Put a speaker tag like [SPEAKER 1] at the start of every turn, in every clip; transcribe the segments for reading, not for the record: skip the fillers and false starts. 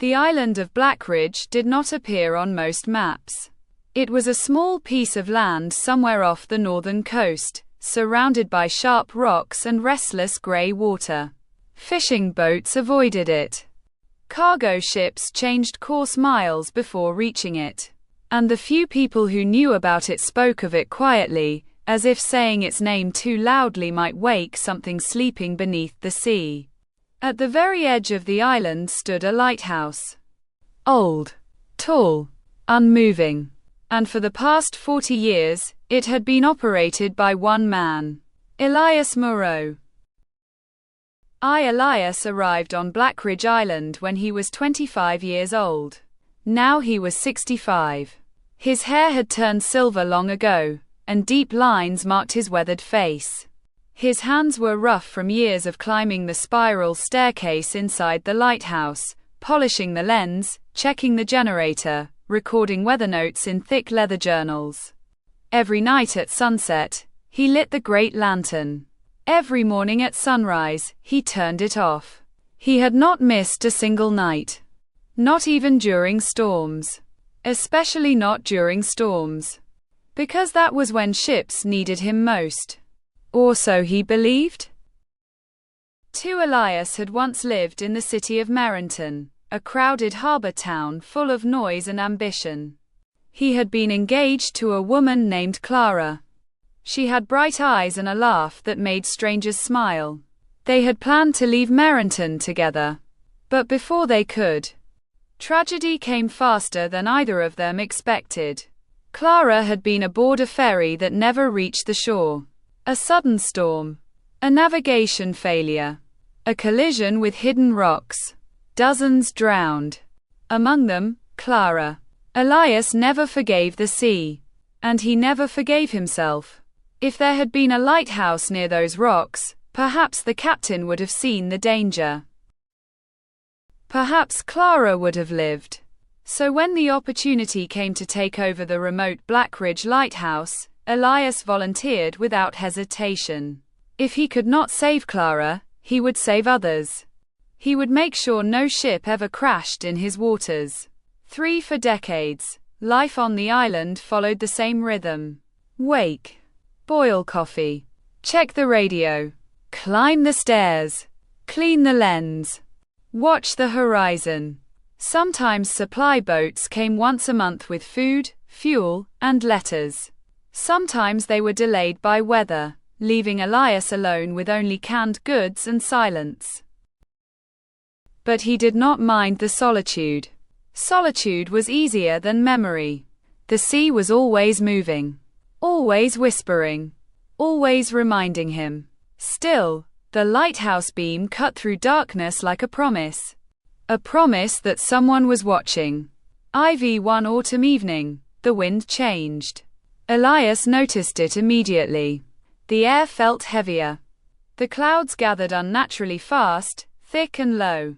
[SPEAKER 1] The island of Blackridge did not appear on most maps. It was a small piece of land somewhere off the northern coast, surrounded by sharp rocks and restless grey water. Fishing boats avoided it. Cargo ships changed course miles before reaching it. And the few people who knew about it spoke of it quietly, as if saying its name too loudly might wake something sleeping beneath the sea. At the very edge of the island stood a lighthouse. Old, tall, unmoving. And for the past 40 years, it had been operated by one man, Elias Moreau. Elias arrived on Blackridge Island when he was 25 years old. Now he was 65. His hair had turned silver long ago, and deep lines marked his weathered face. His hands were rough from years of climbing the spiral staircase inside the lighthouse, polishing the lens, checking the generator, recording weather notes in thick leather journals. Every night at sunset, he lit the great lantern. Every morning at sunrise, he turned it off. He had not missed a single night. Not even during storms. Especially not during storms. Because that was when ships needed him most. Or so he believed. Elias had once lived in the city of Merrenton, a crowded harbour town full of noise and ambition. He had been engaged to a woman named Clara. She had bright eyes and a laugh that made strangers smile. They had planned to leave Merrenton together. But before they could, tragedy came faster than either of them expected. Clara had been aboard a ferry that never reached the shore. A sudden storm. A navigation failure. A collision with hidden rocks. Dozens drowned. Among them, Clara. Elias never forgave the sea. And he never forgave himself. If there had been a lighthouse near those rocks, perhaps the captain would have seen the danger. Perhaps Clara would have lived. So when the opportunity came to take over the remote Blackridge lighthouse, Elias volunteered without hesitation. If he could not save Clara, he would save others. He would make sure no ship ever crashed in his waters. For decades, life on the island followed the same rhythm. Wake. Boil coffee. Check the radio. Climb the stairs. Clean the lens. Watch the horizon. Sometimes supply boats came once a month with food, fuel, and letters. Sometimes they were delayed by weather, leaving Elias alone with only canned goods and silence. But he did not mind the solitude. Solitude was easier than memory. The sea was always moving, always whispering, always reminding him. Still, the lighthouse beam cut through darkness like a promise. A promise that someone was watching. One autumn evening, the wind changed. Elias noticed it immediately. The air felt heavier. The clouds gathered unnaturally fast, thick and low.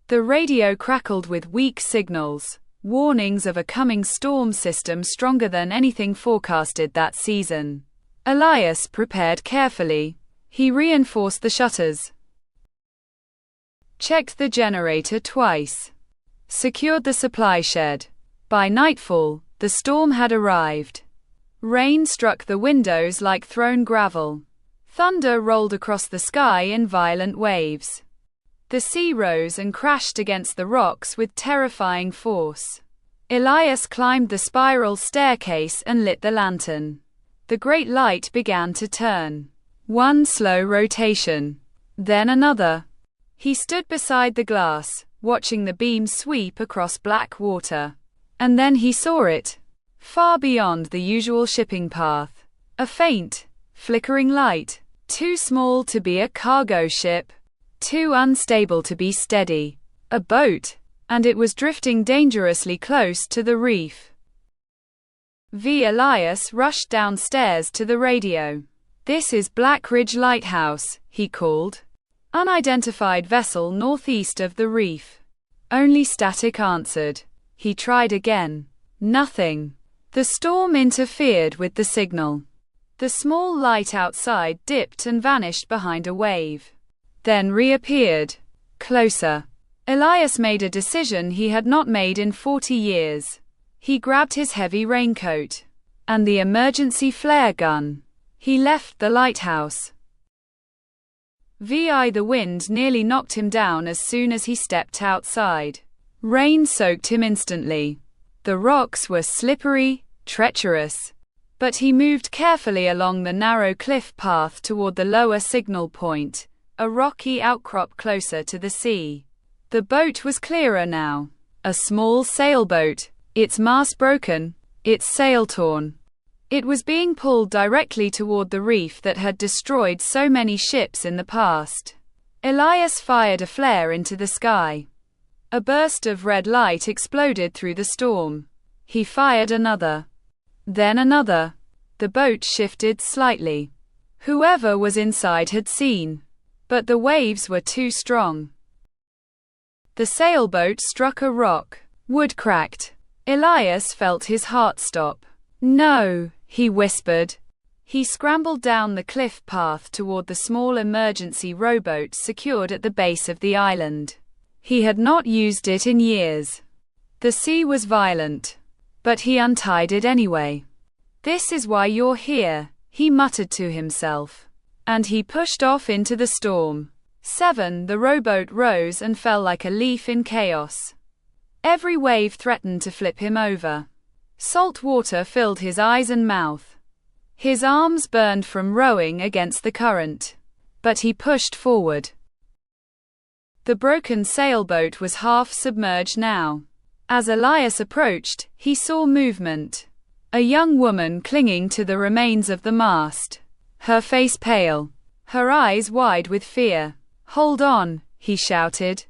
[SPEAKER 1] The radio crackled with weak signals, warnings of a coming storm system stronger than anything forecasted that season. Elias prepared carefully. He reinforced the shutters, checked the generator twice, secured the supply shed. By nightfall, the storm had arrived. Rain struck the windows like thrown gravel. Thunder rolled across the sky in violent waves. The sea rose and crashed against the rocks with terrifying force. Elias climbed the spiral staircase and lit the lantern. The great light began to turn. One slow rotation. Then another. He stood beside the glass, watching the beam sweep across black water. And then he saw it. Far beyond the usual shipping path. A faint, flickering light. Too small to be a cargo ship. Too unstable to be steady. A boat. And it was drifting dangerously close to the reef. Elias rushed downstairs to the radio. "This is Blackridge Lighthouse," he called. "Unidentified vessel northeast of the reef." Only static answered. He tried again. Nothing. The storm interfered with the signal. The small light outside dipped and vanished behind a wave. Then reappeared. Closer. Elias made a decision he had not made in 40 years. He grabbed his heavy raincoat and the emergency flare gun. He left the lighthouse. The wind nearly knocked him down as soon as he stepped outside. Rain soaked him instantly. The rocks were slippery, treacherous. But he moved carefully along the narrow cliff path toward the lower signal point, a rocky outcrop closer to the sea. The boat was clearer now. A small sailboat, its mast broken, its sail torn. It was being pulled directly toward the reef that had destroyed so many ships in the past. Elias fired a flare into the sky. A burst of red light exploded through the storm. He fired another. Then another. The boat shifted slightly. Whoever was inside had seen. But the waves were too strong. The sailboat struck a rock. Wood cracked. Elias felt his heart stop. "No," he whispered. He scrambled down the cliff path toward the small emergency rowboat secured at the base of the island. He had not used it in years. The sea was violent. But he untied it anyway. "This is why you're here," he muttered to himself. And he pushed off into the storm. 7. The rowboat rose and fell like a leaf in chaos. Every wave threatened to flip him over. Salt water filled his eyes and mouth. His arms burned from rowing against the current. But he pushed forward. The broken sailboat was half submerged now. As Elias approached, he saw movement. A young woman clinging to the remains of the mast. Her face pale. Her eyes wide with fear. "Hold on," he shouted.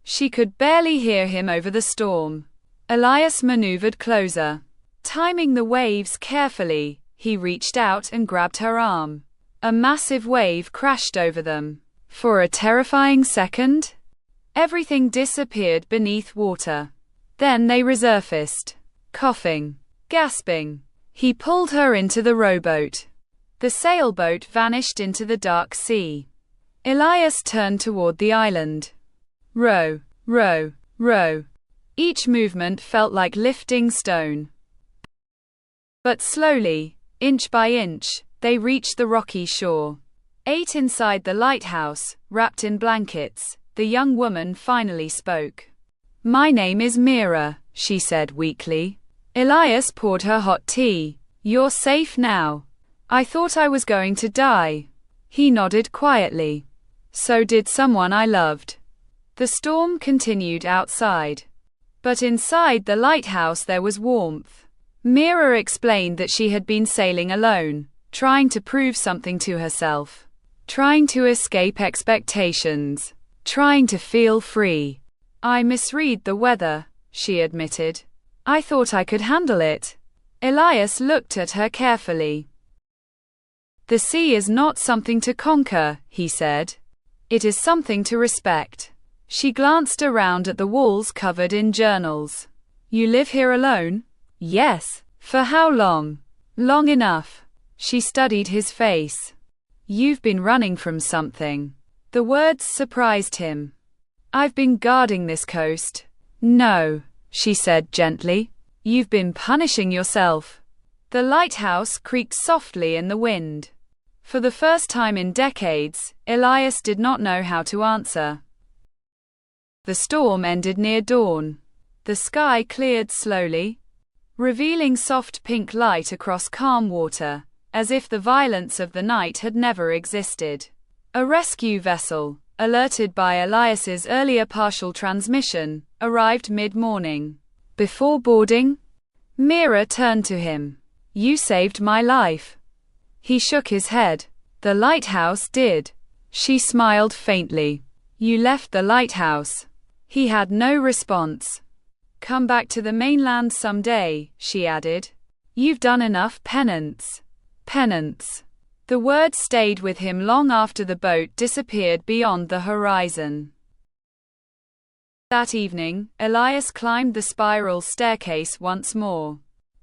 [SPEAKER 1] She could barely hear him over the storm. Elias maneuvered closer. Timing the waves carefully, he reached out and grabbed her arm. A massive wave crashed over them. For a terrifying second, everything disappeared beneath water. Then they resurfaced. Coughing, gasping. He pulled her into the rowboat. The sailboat vanished into the dark sea. Elias turned toward the island. Row, row, row. Each movement felt like lifting stone. But slowly, inch by inch, they reached the rocky shore. 8. Inside the lighthouse, wrapped in blankets, the young woman finally spoke. "My name is Mira," she said weakly. Elias poured her hot tea. "You're safe now." "I thought I was going to die." He nodded quietly. "So did someone I loved." The storm continued outside. But inside the lighthouse there was warmth. Mira explained that she had been sailing alone, trying to prove something to herself. Trying to escape expectations. Trying to feel free. "I misread the weather," she admitted. "I thought I could handle it." Elias looked at her carefully. "The sea is not something to conquer," he said. "It is something to respect." She glanced around at the walls covered in journals. "You live here alone?" "Yes." "For how long?" "Long enough." She studied his face. "You've been running from something." The words surprised him. "I've been guarding this coast." "No," she said gently. "You've been punishing yourself." The lighthouse creaked softly in the wind. For the first time in decades, Elias did not know how to answer. The storm ended near dawn. The sky cleared slowly, revealing soft pink light across calm water, as if the violence of the night had never existed. A rescue vessel, alerted by Elias's earlier partial transmission, arrived mid-morning. Before boarding, Mira turned to him. "You saved my life." He shook his head. "The lighthouse did." She smiled faintly. "You left the lighthouse." He had no response. "Come back to the mainland someday," she added. "You've done enough penance." Penance. The word stayed with him long after the boat disappeared beyond the horizon. That evening, Elias climbed the spiral staircase once more.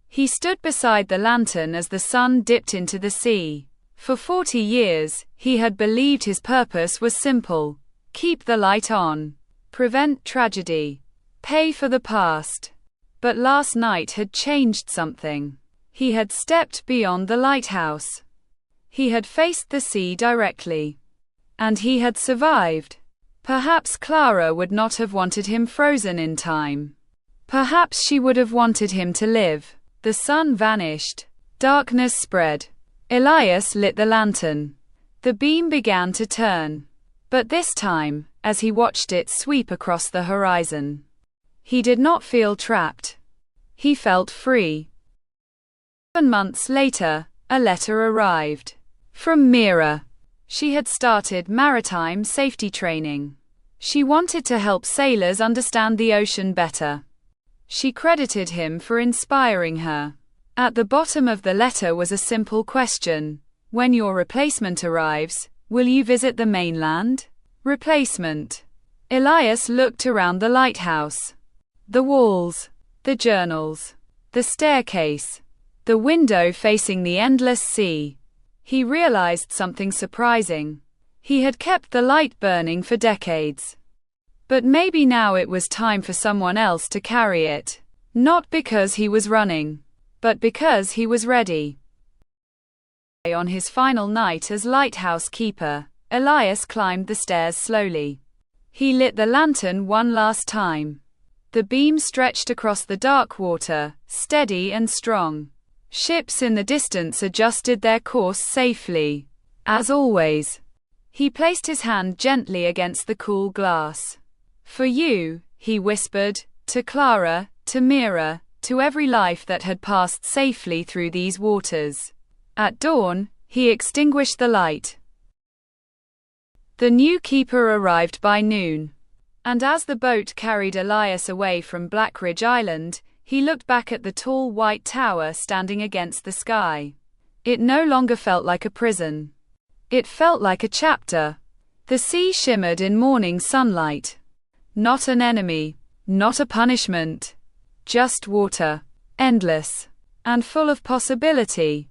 [SPEAKER 1] He stood beside the lantern as the sun dipped into the sea. For 40 years, he had believed his purpose was simple: keep the light on. prevent tragedy, pay for the past. But last night had changed something. He had stepped beyond the lighthouse. He had faced the sea directly. And he had survived. Perhaps Clara would not have wanted him frozen in time. Perhaps she would have wanted him to live. The sun vanished. Darkness spread. Elias lit the lantern. The beam began to turn. But this time, as he watched it sweep across the horizon, he did not feel trapped. He felt free. 7 months later, a letter arrived. From Mira. She had started maritime safety training. She wanted to help sailors understand the ocean better. She credited him for inspiring her. At the bottom of the letter was a simple question. When your replacement arrives, will you visit the mainland? Replacement. Elias looked around the lighthouse. The walls, the journals, the staircase, the window facing the endless sea. He realized something surprising. He had kept the light burning for decades. But maybe now it was time for someone else to carry it. Not because he was running, but because he was ready. On his final night as lighthouse keeper, Elias climbed the stairs slowly. He lit the lantern one last time. The beam stretched across the dark water, steady and strong. Ships in the distance adjusted their course safely. As always, he placed his hand gently against the cool glass. For you, he whispered, to Clara, to Mira, to every life that had passed safely through these waters. At dawn, he extinguished the light. The new keeper arrived by noon. And as the boat carried Elias away from Blackridge Island, he looked back at the tall white tower standing against the sky. It no longer felt like a prison. It felt like a chapter. The sea shimmered in morning sunlight. Not an enemy, not a punishment. Just water. Endless. And full of possibility.